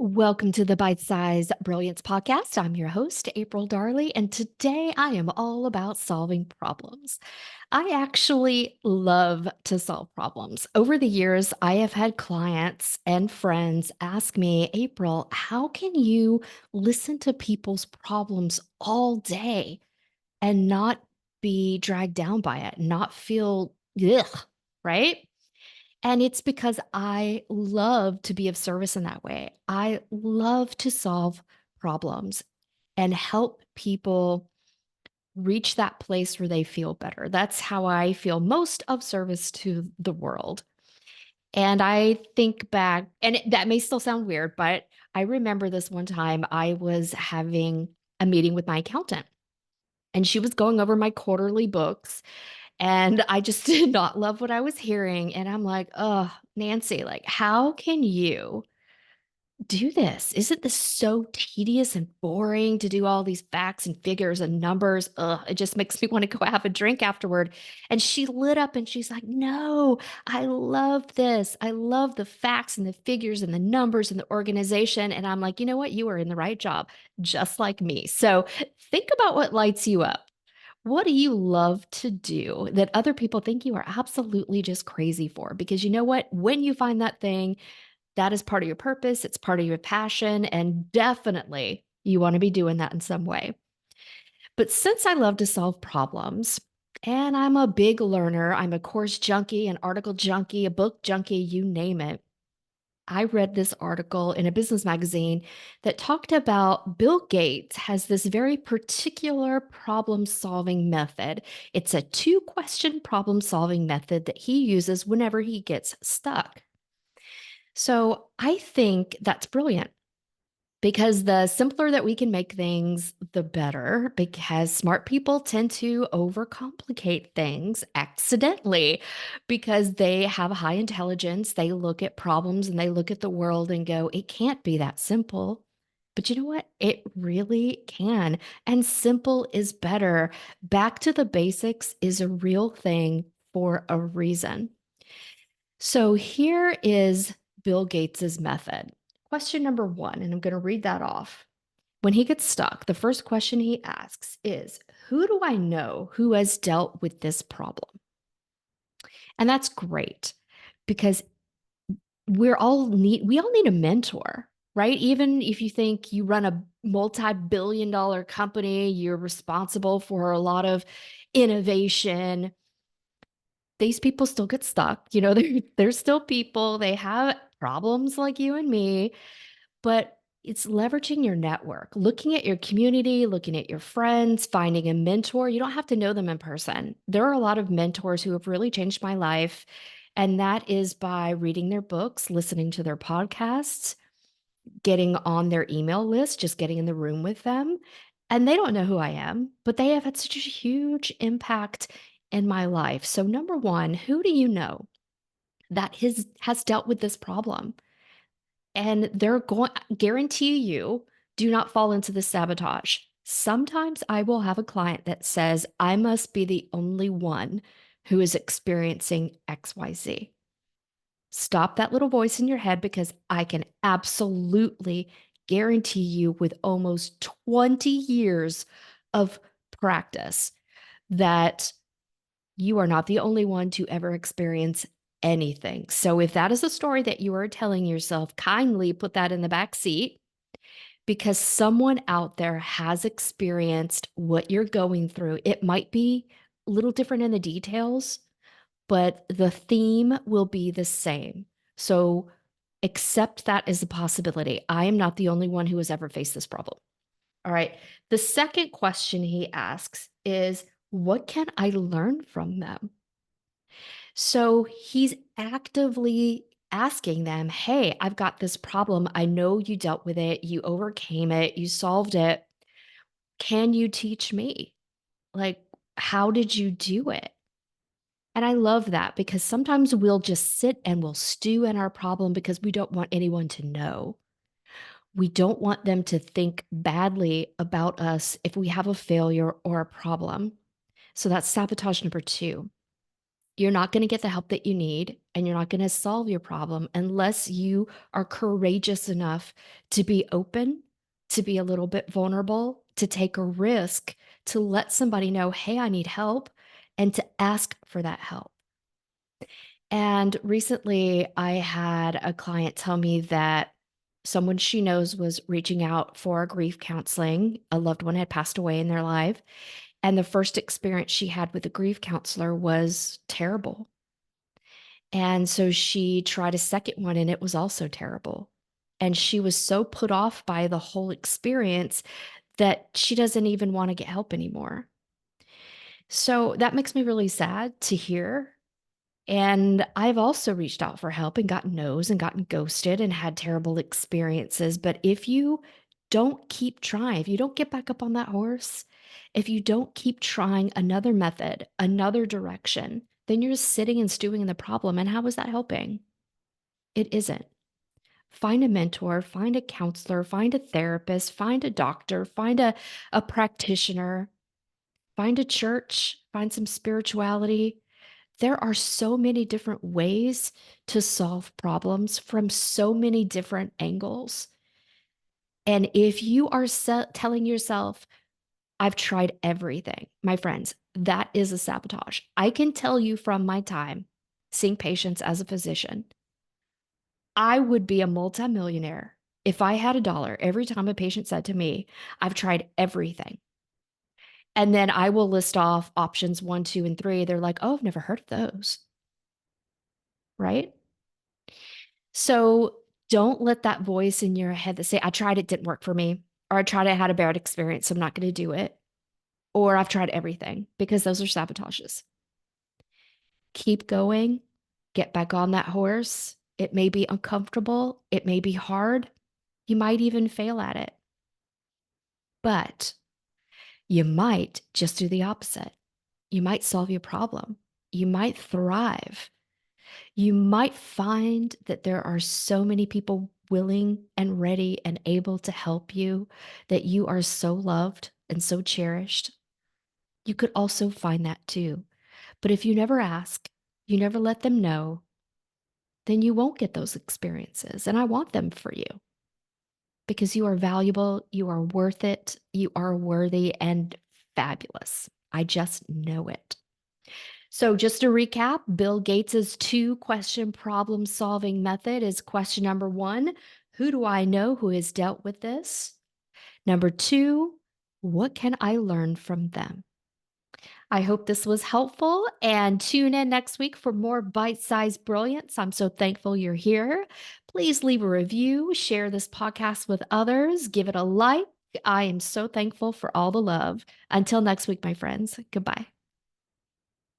Welcome to the Bite Size Brilliance Podcast. I'm your host, April Darley, and today I am all about solving problems. I actually love to solve problems. Over the years, I have had clients and friends ask me, April, how can you listen to people's problems all day and not be dragged down by it, not feel, ugh, right? And it's because I love to be of service in that way. I love to solve problems and help people reach that place where they feel better. That's how I feel most of service to the world. And I think back, and that may still sound weird, but I remember this one time I was having a meeting with my accountant, and she was going over my quarterly books, and I just did not love what I was hearing, and I'm like, "Oh, Nancy, like, how can you do this? Isn't this so tedious and boring to do all these facts and figures and numbers? Ugh, it just makes me wanna go have a drink afterward." And she lit up and she's like, "No, I love this. I love the facts and the figures and the numbers and the organization." And I'm like, "You know what? You are in the right job, just like me." So think about what lights you up. What do you love to do that other people think you are absolutely just crazy for? Because you know what? When you find that thing, that is part of your purpose, it's part of your passion, and definitely you want to be doing that in some way. But since I love to solve problems, and I'm a big learner, I'm a course junkie, an article junkie, a book junkie, you name it. I read this article in a business magazine that talked about Bill Gates has this very particular problem solving method. It's a two-question problem solving method that he uses whenever he gets stuck. So I think that's brilliant because the simpler that we can make things, the better, because smart people tend to overcomplicate things accidentally because they have a high intelligence. They look at problems and they look at the world and go, it can't be that simple. But you know what? It really can. And simple is better. Back to the basics is a real thing for a reason. So here is Bill Gates's method. Question number one, and I'm going to read that off. When he gets stuck, the first question he asks is, who do I know who has dealt with this problem? And that's great because we all need a mentor, right? Even if you think you run a multi-billion dollar company, you're responsible for a lot of innovation, these people still get stuck. You know, they're still people. They have problems like you and me, but it's leveraging your network, looking at your community, looking at your friends, finding a mentor. You don't have to know them in person. There are a lot of mentors who have really changed my life, and that is by reading their books, listening to their podcasts, getting on their email list, just getting in the room with them. And they don't know who I am, but they have had such a huge impact in my life. So, number one, who do you know that has dealt with this problem? And they're going guarantee you do not fall into the sabotage. Sometimes I will have a client that says, I must be the only one who is experiencing XYZ. Stop that little voice in your head because I can absolutely guarantee you, with almost 20 years of practice, that you are not the only one to ever experience anything. So, if that is a story that you are telling yourself, kindly put that in the back seat because someone out there has experienced what you're going through. It might be a little different in the details, but the theme will be the same. So accept that as a possibility. I am not the only one who has ever faced this problem. All right. The second question he asks is, what can I learn from them? So he's actively asking them, hey, I've got this problem. I know you dealt with it. You overcame it. You solved it. Can you teach me? Like, how did you do it? And I love that because sometimes we'll just sit and we'll stew in our problem because we don't want anyone to know. We don't want them to think badly about us if we have a failure or a problem. So that's sabotage number two. You're not going to get the help that you need and you're not going to solve your problem unless you are courageous enough to be open, to be a little bit vulnerable, to take a risk, to let somebody know, hey, I need help, and to ask for that help. And recently, I had a client tell me that someone she knows was reaching out for grief counseling. A loved one had passed away in their life. And the first experience she had with a grief counselor was terrible. And so she tried a second one, and it was also terrible. And she was so put off by the whole experience that she doesn't even want to get help anymore. So that makes me really sad to hear. And I've also reached out for help and gotten no's and gotten ghosted and had terrible experiences. But if you don't keep trying, if you don't get back up on that horse, if you don't keep trying another method, another direction, then you're just sitting and stewing in the problem. And how is that helping? It isn't. Find a mentor, find a counselor, find a therapist, find a doctor, find a practitioner, find a church, find some spirituality. There are so many different ways to solve problems from so many different angles. And if you are telling yourself, I've tried everything, my friends, that is a sabotage. I can tell you from my time seeing patients as a physician, I would be a multimillionaire if I had a dollar every time a patient said to me, I've tried everything. And then I will list off options 1, 2, and 3. They're like, oh, I've never heard of those. Right? So don't let that voice in your head that say, I tried it, didn't work for me, or I tried it, had a bad experience, so I'm not going to do it, or I've tried everything, because those are sabotages. Keep going, get back on that horse. It may be uncomfortable, it may be hard, you might even fail at it, but you might just do the opposite. You might solve your problem. You might thrive. You might find that there are so many people willing and ready and able to help you, that you are so loved and so cherished. You could also find that too. But if you never ask, you never let them know, then you won't get those experiences. And I want them for you because you are valuable, you are worth it, you are worthy and fabulous. I just know it. So just to recap, Bill Gates's 2-question problem-solving method is question number 1, who do I know who has dealt with this? Number 2, what can I learn from them? I hope this was helpful, and tune in next week for more bite-sized brilliance. I'm so thankful you're here. Please leave a review, share this podcast with others, give it a like. I am so thankful for all the love. Until next week, my friends, goodbye.